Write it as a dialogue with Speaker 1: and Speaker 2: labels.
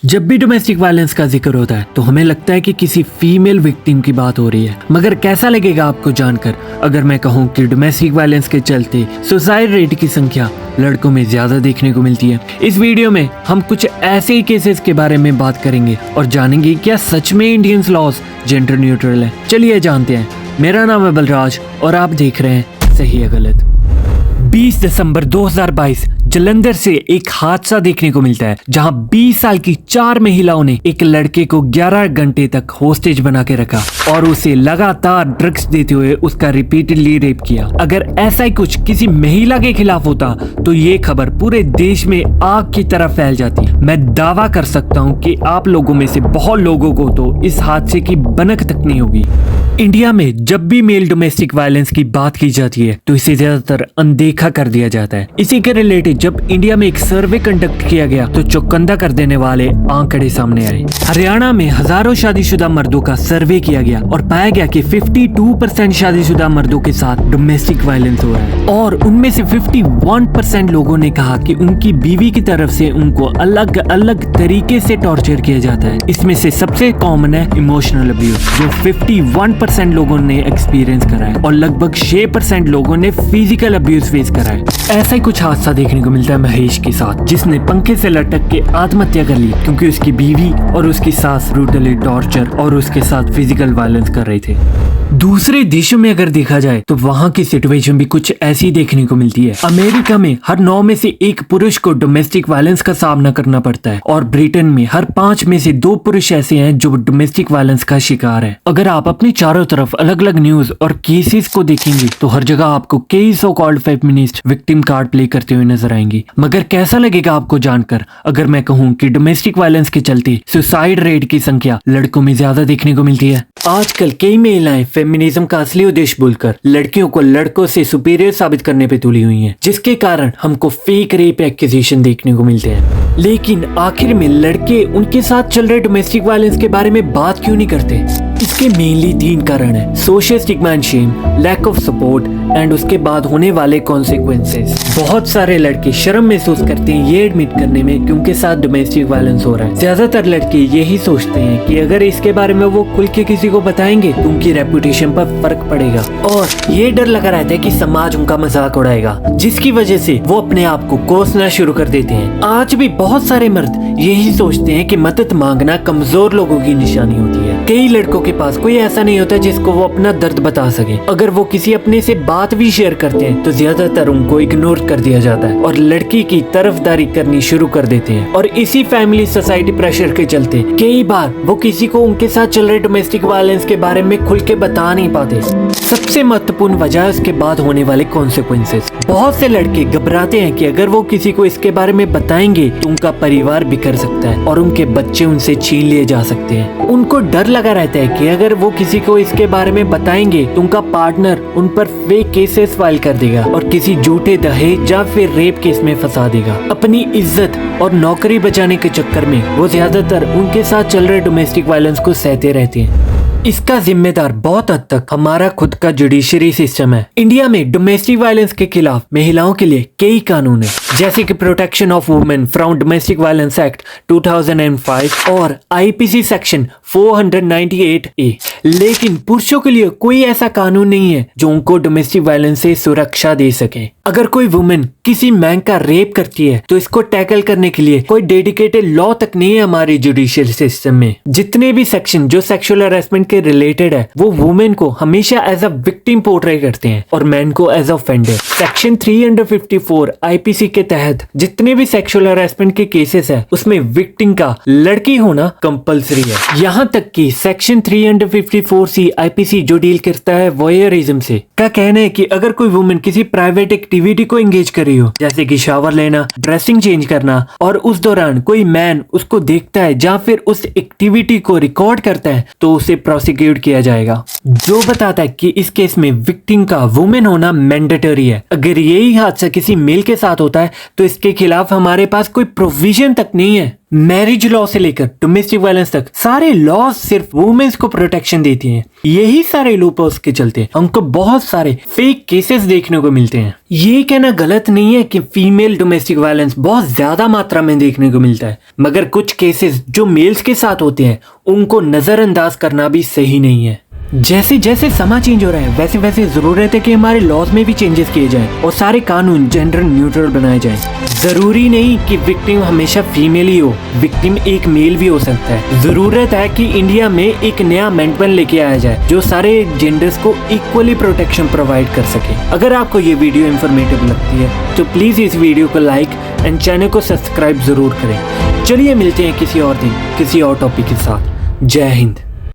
Speaker 1: जब भी domestic violence का जिक्र होता है तो हमें लगता है कि किसी फीमेल विक्टिम की बात हो रही है, मगर कैसा लगेगा आपको जानकर अगर मैं कहूं कि डोमेस्टिक वायलेंस के चलते सुसाइड रेट की संख्या लड़कों में ज्यादा देखने को मिलती है। इस वीडियो में हम कुछ ऐसे ही केसेस के बारे में बात करेंगे और जानेंगे क्या सच में इंडियन लॉज जेंडर न्यूट्रल है। चलिए जानते हैं। मेरा नाम है बलराज और आप देख रहे हैं सही या गलत। 20 दिसंबर 2022 जलंधर से एक हादसा देखने को मिलता है जहां 20 साल की 4 महिलाओं ने एक लड़के को 11 घंटे तक होस्टेज बना के रखा और उसे लगातार ड्रग्स देते हुए उसका रिपीटेडली रेप किया। अगर ऐसा ही कुछ किसी महिला के खिलाफ होता तो ये खबर पूरे देश में आग की तरह फैल जाती। मैं दावा कर सकता हूँ कि आप लोगों में से बहुत लोगों को तो इस हादसे की भनक तक नहीं होगी। इंडिया में जब भी मेल डोमेस्टिक वायलेंस की बात की जाती है तो इसे ज्यादातर अनदेखा कर दिया जाता है। इसी के रिलेटेड जब इंडिया में एक सर्वे कंडक्ट किया गया तो चौकंधा कर देने वाले आंकड़े सामने आए। हरियाणा में हजारों शादीशुदा मर्दों का सर्वे किया गया और पाया गया कि 52% शादीशुदा मर्दों के साथ डोमेस्टिक वायलेंस हो रहा है और उनमें से 51% लोगों ने कहा कि उनकी बीवी की तरफ से उनको अलग अलग तरीके से टॉर्चर किया जाता है। इसमें से सबसे कॉमन है इमोशनल अब्यूज, जो 51% लोगों ने एक्सपीरियंस करा है और लगभग 6% लोगों ने फिजिकल अब्यूज फेस करा है। ऐसा ही कुछ हादसा देखने को मिलता है महेश के साथ, जिसने पंखे से लटक के आत्महत्या कर ली क्योंकि उसकी बीवी और उसकी सास ब्रूटली टॉर्चर और उसके साथ फिजिकल वायलेंस कर रहे थे। दूसरे देशों में अगर देखा जाए तो वहाँ की सिचुएशन भी कुछ ऐसी देखने को मिलती है। अमेरिका में हर 9 में से 1 पुरुष को डोमेस्टिक वायलेंस का सामना करना पड़ता है और ब्रिटेन में हर 5 में से 2 पुरुष ऐसे हैं जो डोमेस्टिक वायलेंस का शिकार है। अगर आप अपने चारों तरफ अलग अलग न्यूज और केसेस को देखेंगे तो हर जगह आपको कई so called feminist victim card play करते हुए नजर आएंगे। मगर कैसा लगेगा आपको जानकर अगर मैं कहूँ कि डोमेस्टिक वायलेंस के चलते सुसाइड रेट की संख्या लड़कों में ज्यादा देखने को मिलती है। आजकल कई महिलाएं फेमिनिज्म का असली उद्देश्य भूलकर लड़कियों को लड़कों से सुपीरियर साबित करने पे तुली हुई हैं, जिसके कारण हमको फेक रेप एक्यूजेशन देखने को मिलते हैं। लेकिन आखिर में लड़के उनके साथ चल रहे डोमेस्टिक वायलेंस के बारे में बात क्यों नहीं करते? इसके मेनली 3 कारण है: social stigma and shame, lack of support and उसके बाद होने वाले कॉन्सिक्वेंसेस। बहुत सारे लड़के शर्म महसूस करते हैं ये एडमिट करने में कि उनके साथ डोमेस्टिक वायलेंस हो रहा है। ज्यादातर लड़के यही सोचते हैं कि अगर इसके बारे में वो खुल के किसी को बताएंगे तो उनकी रेपुटेशन पर फर्क पड़ेगा और ये डर लगा रहता है कि समाज उनका मजाक उड़ाएगा, जिसकी वजह से वो अपने आप को कोसना शुरू कर देते हैं। आज भी बहुत सारे मर्द यही सोचते हैं कि मदद मांगना कमजोर लोगों की निशानी होती है। कई लड़कों के पास कोई ऐसा नहीं होता जिसको वो अपना दर्द बता सके। अगर वो किसी अपने से बात भी शेयर करते हैं तो ज्यादातर उनको इग्नोर कर दिया जाता है और लड़की की तरफदारी करनी शुरू कर देते हैं। और इसी फैमिली सोसाइटी प्रेशर के चलते कई बार वो किसी को उनके साथ चल रहे डोमेस्टिक वायलेंस के बारे में खुल के बता नहीं पाते। सबसे महत्वपूर्ण वजह उसके बाद होने वाले कॉन्सिक्वेंसेस। बहुत से लड़के घबराते हैं कि अगर वो किसी को इसके बारे में बताएंगे तो उनका परिवार बिखर सकता है और उनके बच्चे उनसे छीन लिए जा सकते हैं। उनको डर लगा रहता है कि अगर वो किसी को इसके बारे में बताएंगे तो उनका पार्टनर उन पर फेक केसेस फाइल कर देगा और किसी झूठे दहेज या फिर रेप केस में फंसा देगा। अपनी इज्जत और नौकरी बचाने के चक्कर में वो ज्यादातर उनके साथ चल रहे डोमेस्टिक वायलेंस को सहते रहते हैं। इसका जिम्मेदार बहुत हद तक हमारा खुद का जुडिशरी सिस्टम है। इंडिया में डोमेस्टिक वायलेंस के खिलाफ महिलाओं के लिए कई कानून है, जैसे कि protection of women from domestic violence act 2005 और आईपीसी सेक्शन 498A। लेकिन पुरुषों के लिए कोई ऐसा कानून नहीं है जो उनको डोमेस्टिक वायलेंस से सुरक्षा दे सके। अगर कोई वुमेन किसी मैन का रेप करती है तो इसको टैकल करने के लिए कोई डेडिकेटेड लॉ तक नहीं है हमारे जुडिशियल सिस्टम में। जितने भी सेक्शन जो सेक्सुअल हरासमेंट के रिलेटेड है वो वुमेन को हमेशा एज अ विक्टिम पोर्ट्रे करते हैं और मैन को as a offender. Section 354 IPC के तहत जितने भी सेक्सुअल हरासमेंट के केसेस है उसमें विक्टिम का लड़की होना कंपलसरी है। यहाँ तक कि सेक्शन 354C आईपीसी जो डील करता है वॉयरिज्म से का कहना है कि अगर कोई वुमेन किसी प्राइवेट एक्टिविटी को एंगेज कर रही हो, जैसे कि शावर लेना, ड्रेसिंग चेंज करना, और उस दौरान कोई मैन उसको देखता है या फिर उस एक्टिविटी को रिकॉर्ड करता है तो उसे प्रोसिक्यूट किया जाएगा, जो बताता है कि इस केस में विक्टिम का वुमेन होना मैंडेटरी है। अगर यही हादसा किसी मेल के साथ होता है तो इसके खिलाफ हमारे पास कोई प्रोविजन तक नहीं है। मैरिज लॉ से लेकर डोमेस्टिक वायलेंस तक सारे लॉज सिर्फ वुमेन्स को प्रोटेक्शन देती हैं। यही सारे लूपहोल्स के चलते हमको बहुत सारे फेक केसेस देखने को मिलते हैं। ये कहना गलत नहीं है कि फीमेल डोमेस्टिक वायलेंस बहुत ज्यादा मात्रा में देखने को मिलता है, मगर कुछ केसेस जो मेल्स के साथ होते हैं उनको नजरअंदाज करना भी सही नहीं है। जैसे जैसे समा चेंज हो रहा है वैसे वैसे जरूरत है कि हमारे लॉज में भी चेंजेस किए जाएं और सारे कानून जेंडर न्यूट्रल बनाए जाएं। जरूरी नहीं कि विक्टिम हमेशा फीमेल ही हो, विक्टिम एक मेल भी हो सकता है। जरूरत है कि इंडिया में एक नया अमेंडमेंट लेके आया जाए जो सारे जेंडर्स को इक्वली प्रोटेक्शन प्रोवाइड कर सके। अगर आपको ये वीडियो इन्फॉर्मेटिव लगती है तो प्लीज इस वीडियो को लाइक एंड चैनल को सब्सक्राइब जरूर करें। चलिए मिलते हैं किसी और दिन किसी और टॉपिक के साथ। जय हिंद।